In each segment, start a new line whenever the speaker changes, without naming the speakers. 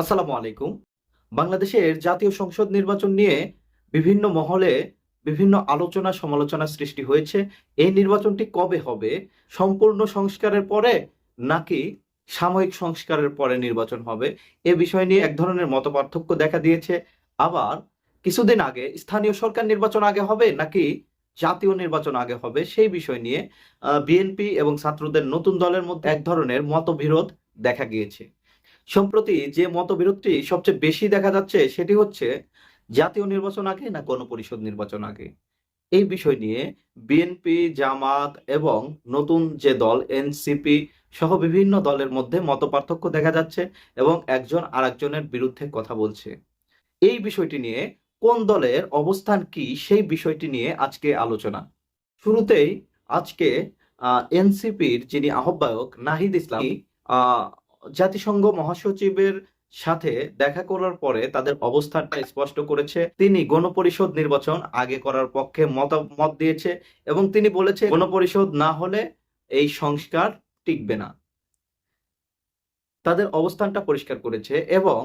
আসসালামু আলাইকুম। বাংলাদেশের জাতীয় সংসদ নির্বাচন নিয়ে বিভিন্ন মহলে বিভিন্ন আলোচনা সমালোচনা সৃষ্টি হয়েছে। এই নির্বাচনটি কবে হবে? সম্পূর্ণ সংস্কারের পরে নাকি সাময়িক সংস্কারের পরে নির্বাচন হবে? এ বিষয় নিয়ে এক ধরনের মতপার্থক্য দেখা দিয়েছে। আবার কিছুদিন আগে স্থানীয় সরকার নির্বাচন আগে হবে নাকি জাতীয় নির্বাচন আগে হবে সেই বিষয় নিয়ে বিএনপি এবং ছাত্রদের নতুন দলের মধ্যে এক ধরনের মতবিরোধ দেখা গিয়েছে। সম্প্রতি যে মতবিরোধটি সবচেয়ে বেশি দেখা যাচ্ছে সেটি হচ্ছে জাতীয় নির্বাচন আগে না গণপরিষদ নির্বাচন আগে। এই বিষয় নিয়ে বিএনপি, জামাত এবং নতুন যে দল এনসিপি সহ বিভিন্ন দলের মধ্যে মতপার্থক্য দেখা যাচ্ছে এবং একজন আরেকজনের বিরুদ্ধে কথা বলছে। এই বিষয়টি নিয়ে কোন দলের অবস্থান কি সেই বিষয়টি নিয়ে আজকে আলোচনা। শুরুতেই আজকে এনসিপির যিনি আহ্বায়ক নাহিদ ইসলাম আহ, জাতিসংঘ মহাসচিবের সাথে দেখা করার পরে তাদের অবস্থানটা স্পষ্ট করেছে। তিনি গণপরিষদ নির্বাচন আগে করার পক্ষে মতামত দিয়েছে এবং তিনি বলেছে গণপরিষদ না হলে এই সংস্কার টিকবে না। তাদের অবস্থানটা পরিষ্কার করেছে এবং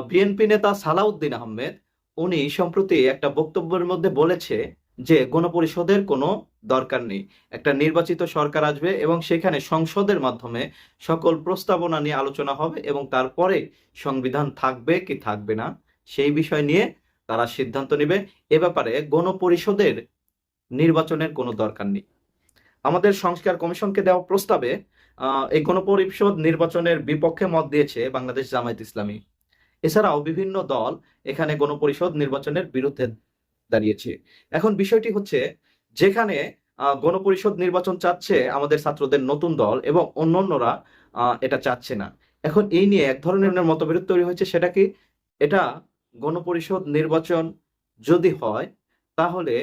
বিএনপি নেতা সালাউদ্দিন আহমেদ উনি সম্প্রতি একটা বক্তব্যের মধ্যে বলেছে যে গণপরিষদের কোনো দরকার নেই, একটা নির্বাচিত সরকার আসবে এবং সেখানে সংসদের মাধ্যমে সকল প্রস্তাবনা নিয়ে আলোচনা হবে এবং তারপরে সংবিধান থাকবে কি থাকবে না সেই বিষয় নিয়ে তারা সিদ্ধান্ত নেবে। এ ব্যাপারে গণপরিষদের নির্বাচনের কোনো দরকার নেই। আমাদের সংস্কার কমিশনকে দেওয়া প্রস্তাবে এই গণপরিষদ নির্বাচনের বিপক্ষে মত দিয়েছে বাংলাদেশ জামায়াত ইসলামী। এছাড়াও বিভিন্ন দল এখানে গণপরিষদ নির্বাচনের বিরুদ্ধে দাঁড়িয়েছে। এখন বিষয়টি হচ্ছে যেখানে গণপরিষদ নির্বাচন চাচ্ছে আমাদের ছাত্রদের নতুন দল এবং অন্যান্যরা এটা চাচ্ছে না। এখন এই নিয়ে এক ধরনের মতবিরোধ তৈরি হয়েছে। সেটা কি? এটা গণপরিষদ নির্বাচন যদি হয় তাহলে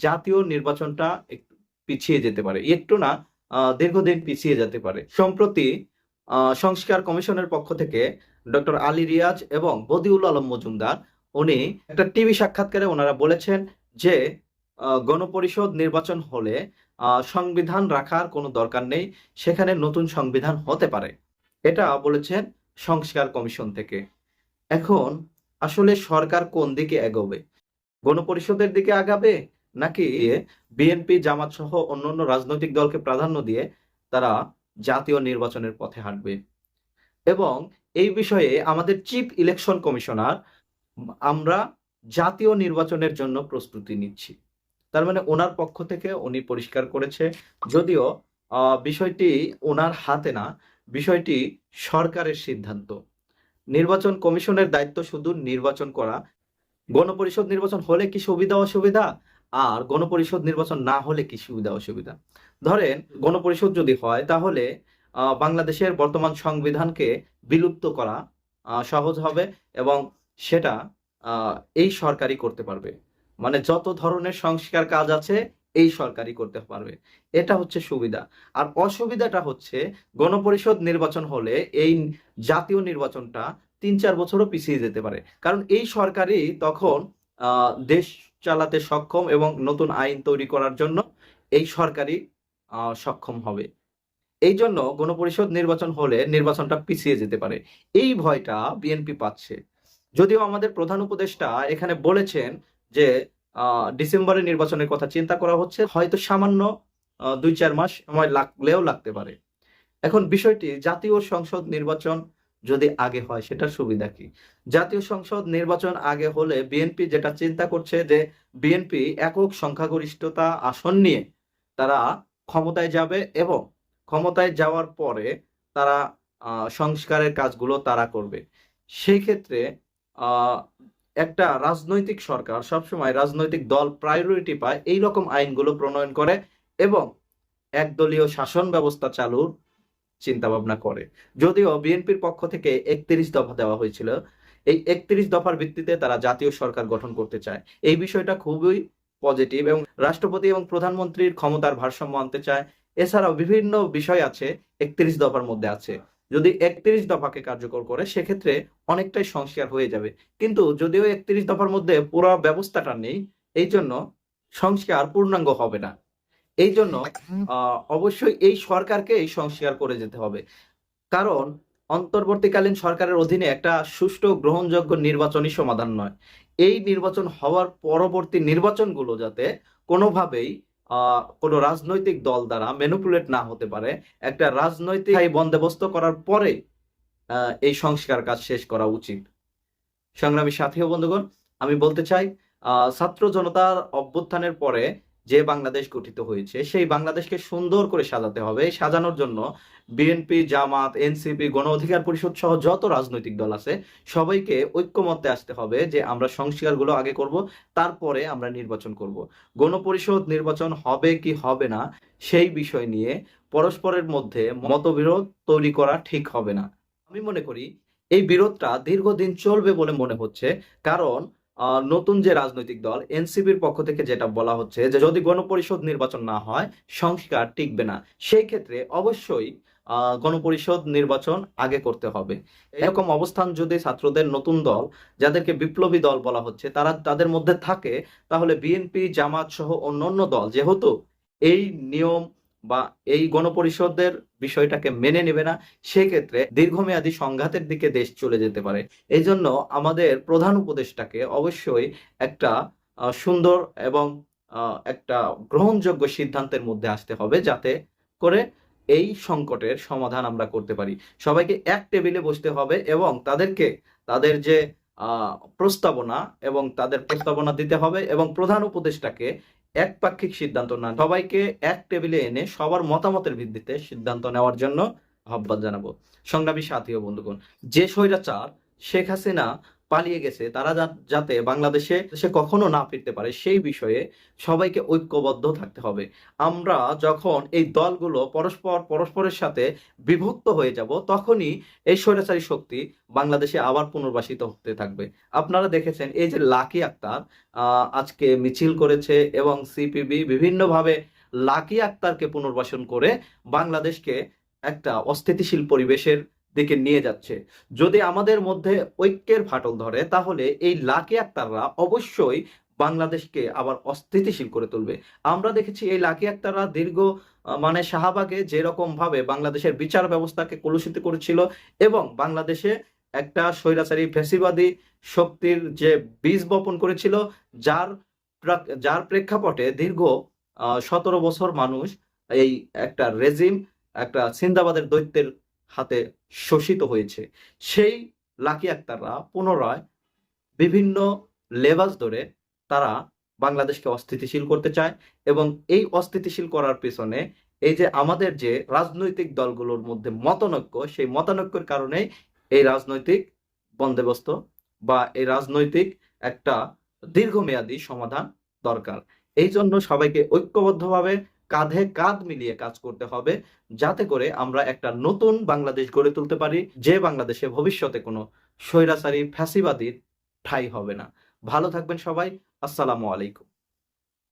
জাতীয় নির্বাচনটা একটু পিছিয়ে যেতে পারে, একটু না দীর্ঘদিন পিছিয়ে যেতে পারে। সম্প্রতি সংস্কার কমিশনের পক্ষ থেকে ডক্টর আলী রিয়াজ এবং বদিউল আলম মজুমদার উনি একটা টিভি সাক্ষাৎকারে ওনারা বলেছেন যে গণপরিষদ নির্বাচন হলে সংবিধান রাখার কোনো দরকার নেই, সেখানে নতুন সংবিধান হতে পারে। এটা বলেছেন সংস্কার কমিশন থেকে। এখন আসলে সরকার কোন দিকে এগোবে? গণপরিষদের দিকে আগাবে নাকি বিএনপি, জামাত সহ অন্যান্য রাজনৈতিক দলকে প্রাধান্য দিয়ে তারা জাতীয় নির্বাচনের পথে হাঁটবে? এবং এই বিষয়ে আমাদের চিফ ইলেকশন কমিশনার আমরা জাতীয় নির্বাচনের জন্য প্রস্তুতি নিচ্ছি, তার মানে ওনার পক্ষ থেকে উনি পরিষ্কার করেছে। যদিও বিষয়টি ওনার হাতে না, বিষয়টি সরকারের সিদ্ধান্ত। নির্বাচন কমিশনের দায়িত্ব শুধু নির্বাচন করা। গণপরিষদ নির্বাচন হলে কি সুবিধা অসুবিধা আর গণপরিষদ নির্বাচন না হলে কি সুবিধা অসুবিধা। ধরেন গণপরিষদ যদি হয় তাহলে বাংলাদেশের বর্তমান সংবিধানকে বিলুপ্ত করা সহজ হবে এবং সেটা আহ, এই সরকারই করতে পারবে। মানে যত ধরনের সংস্কার কাজ আছে এই সরকারই করতে পারবে। এটা হচ্ছে সুবিধা। আর অসুবিধাটা হচ্ছে গণপরিষদ নির্বাচন হলে এই জাতীয় নির্বাচনটা 3-4 বছরও পিছিয়ে যেতে পারে, কারণ এই সরকারই তখন দেশ চালাতে সক্ষম এবং নতুন আইন তৈরি করার জন্য এই সরকারই সক্ষম হবে। এই জন্য গণপরিষদ নির্বাচন হলে নির্বাচনটা পিছিয়ে যেতে পারে, এই ভয়টা বিএনপি পাচ্ছে। যদিও আমাদের প্রধান উপদেষ্টা এখানে বলেছেন যে ডিসেম্বরে নির্বাচনের কথা চিন্তা করা হচ্ছে, হয়তো সামান্য 2-4 মাস সময় লাগলেও লাগতে পারে। এখন বিষয়টি জাতীয় সংসদ নির্বাচন যদি আগে হয় সেটার সুবিধা কি? জাতীয় সংসদ নির্বাচন আগে হলে বিএনপি যেটা চিন্তা করছে যে বিএনপি একক সংখ্যাগরিষ্ঠতা আসন নিয়ে তারা ক্ষমতায় যাবে এবং ক্ষমতায় যাওয়ার পরে তারা সংস্কারের কাজগুলো তারা করবে। সেই ক্ষেত্রে আহ একটা রাজনৈতিক সরকার সবসময় রাজনৈতিক দল প্রায়োরিটি পায় এই রকম আইনগুলো প্রণয়ন করে এবং একদলীয় শাসন ব্যবস্থা চালুর চিন্তা ভাবনা করে। যদিও বিএনপির পক্ষ থেকে 31 দফা দেওয়া হয়েছিল, এই 31 দফার ভিত্তিতে তারা জাতীয় সরকার গঠন করতে চায়। এই বিষয়টা খুবই পজিটিভ এবং রাষ্ট্রপতি এবং প্রধানমন্ত্রীর ক্ষমতার ভারসাম্য আনতে চায়। এছাড়াও বিভিন্ন বিষয় আছে 31 দফার মধ্যে আছে। যদি 31 দফাকে কার্যকর করে সেক্ষেত্রে অনেকটাই সংস্কার হয়ে যাবে। কিন্তু যদিও 31 দফার মধ্যে পুরো ব্যবস্থাটা নেই, এই জন্য সংস্কার পূর্ণাঙ্গ হবে না। এই জন্য অবশ্যই এই সরকারকে এই সংস্কার করে যেতে হবে। কারণ অন্তর্বর্তীকালীন সরকারের অধীনে একটা সুষ্ঠু গ্রহণযোগ্য নির্বাচনই সমাধান নয়। এই নির্বাচন হওয়ার পরবর্তী নির্বাচনগুলো যাতে কোনোভাবেই কোনো রাজনৈতিক দল দ্বারা ম্যানিপুলেট না হতে পারে, একটা রাজনৈতিক বন্দোবস্ত করার পরে এই সংস্কার কাজ শেষ করা উচিত। সংগ্রামী সাথী ও বন্ধুগণ, আমি বলতে চাই ছাত্র জনতার অভ্যুত্থানের পরে যে বাংলাদেশ গঠিত হয়েছে সেই বাংলাদেশকে সুন্দর করে সাজাতে হবে। এই সাজানোর জন্য বিএনপি, জামাত, এনসিপি, গণ অধিকার পরিষদ সহ যত রাজনৈতিক দল আছে সবাইকে ঐক্যমত্যে আসতে হবে যে আমরা সংস্কারগুলো আগে করব, তারপরে আমরা নির্বাচন করব। গণপরিষদ নির্বাচন হবে কি হবে না সেই বিষয় নিয়ে পরস্পরের মধ্যে মতবিরোধ তৈরি করা ঠিক হবে না। আমি মনে করি এই বিরোধটা দীর্ঘদিন চলবে বলে মনে হচ্ছে, কারণ নতুন যে রাজনৈতিক দল এনসিপির পক্ষ থেকে যেটা বলা হচ্ছে যে যদি গণপরিষদ নির্বাচন না হয় সংস্কার টিকবে না, সেই ক্ষেত্রে অবশ্যই গণপরিষদ নির্বাচন আগে করতে হবে। এরকম অবস্থান যদি ছাত্রদের নতুন দল, যাদেরকে বিপ্লবী দল বলা হচ্ছে, তাদের মধ্যে থাকে, তাহলে বিএনপি, জামাত সহ অন্যান্য দল যেহেতু এই নিয়ম বা এই গণপরিষদের বিষয়টাকে মেনে নেবে না, সেক্ষেত্রে দীর্ঘমেয়াদী সংঘাতের দিকে দেশ চলে যেতে পারে। এই জন্য আমাদের প্রধান উপদেষ্টাকে অবশ্যই একটা সুন্দর এবং একটা গ্রহণযোগ্য সিদ্ধান্তের মধ্যে আসতে হবে, যাতে করে এই সংকটের সমাধান আমরা করতে পারি। সবাইকে এক টেবিলে বসতে হবে এবং তাদেরকে তাদের যে প্রস্তাবনা এবং তাদের প্রস্তাবনা দিতে হবে এবং প্রধান উপদেষ্টাকে একপাক্ষিক সিদ্ধান্ত না, সবাইকে এক টেবিলে এনে সবার মতামতের ভিত্তিতে সিদ্ধান্ত নেওয়ার জন্য আহ্বান জানাবো। সংগ্রামী সাথী ও বন্ধুগণ, যে স্বৈরাচার শেখ হাসিনা পালিয়ে গেছে তারা যাতে বাংলাদেশে কখনো না ফিরতে পারে সেই বিষয়ে সবাইকে ঐক্যবদ্ধ থাকতে হবে। আমরা যখন এই দলগুলো পরস্পরের সাথে বিভক্ত হয়ে যাব, তখনই এই স্বৈরাচারী শক্তি বাংলাদেশে আবার পুনর্বাসিত হতে থাকবে। আপনারা দেখেছেন এই যে লাকি আক্তার আজকে মিছিল করেছে এবং সিপিবি বিভিন্নভাবে লাকি আক্তারকে পুনর্বাসন করে বাংলাদেশকে একটা অস্থিতিশীল পরিবেশের দিকে নিয়ে যাচ্ছে। যদি আমাদের মধ্যে ঐক্যের ফাটল ধরে তাহলে এই লাকি আক্তাররা অবশ্যই বাংলাদেশকে আবার অস্থিতিশীল করে তুলবে। আমরা দেখেছি এই লাকি আক্তাররা দীর্ঘ শাহবাগে যেরকম ভাবে বাংলাদেশের বিচার ব্যবস্থাকে কলুষিত করেছিল এবং বাংলাদেশে একটা স্বৈরাচারী ফ্যাসিবাদী শক্তির যে বীজ বপন করেছিল, যার প্রেক্ষাপটে দীর্ঘ 17 বছর মানুষ এই একটা রেজিম, একটা সিন্দাবাদের দৈত্যের হাতে শোষিত হয়েছে। সেই লাকি আক্তাররা পুনরায় বিভিন্ন লেবাস ধরে তারা বাংলাদেশকে অস্থিতিশীল করতে চায় এবং এই অস্থিতিশীল করার পেছনে এই যে আমাদের যে রাজনৈতিক দলগুলোর মধ্যে মতানৈক্য, সেই মতানৈক্যের কারণে এই রাজনৈতিক বন্দোবস্ত বা এই রাজনৈতিক একটা দীর্ঘমেয়াদী সমাধান দরকার। এই জন্য সবাইকে ঐক্যবদ্ধভাবে কাঁধে কাঁধ মিলিয়ে কাজ করতে হবে, যাতে করে আমরা একটা নতুন বাংলাদেশ গড়ে তুলতে পারি, যে বাংলাদেশে ভবিষ্যতে কোনো স্বৈরাচারী ফ্যাসিবাদীর ঠাঁই হবে না। ভালো থাকবেন সবাই। আসসালামু আলাইকুম।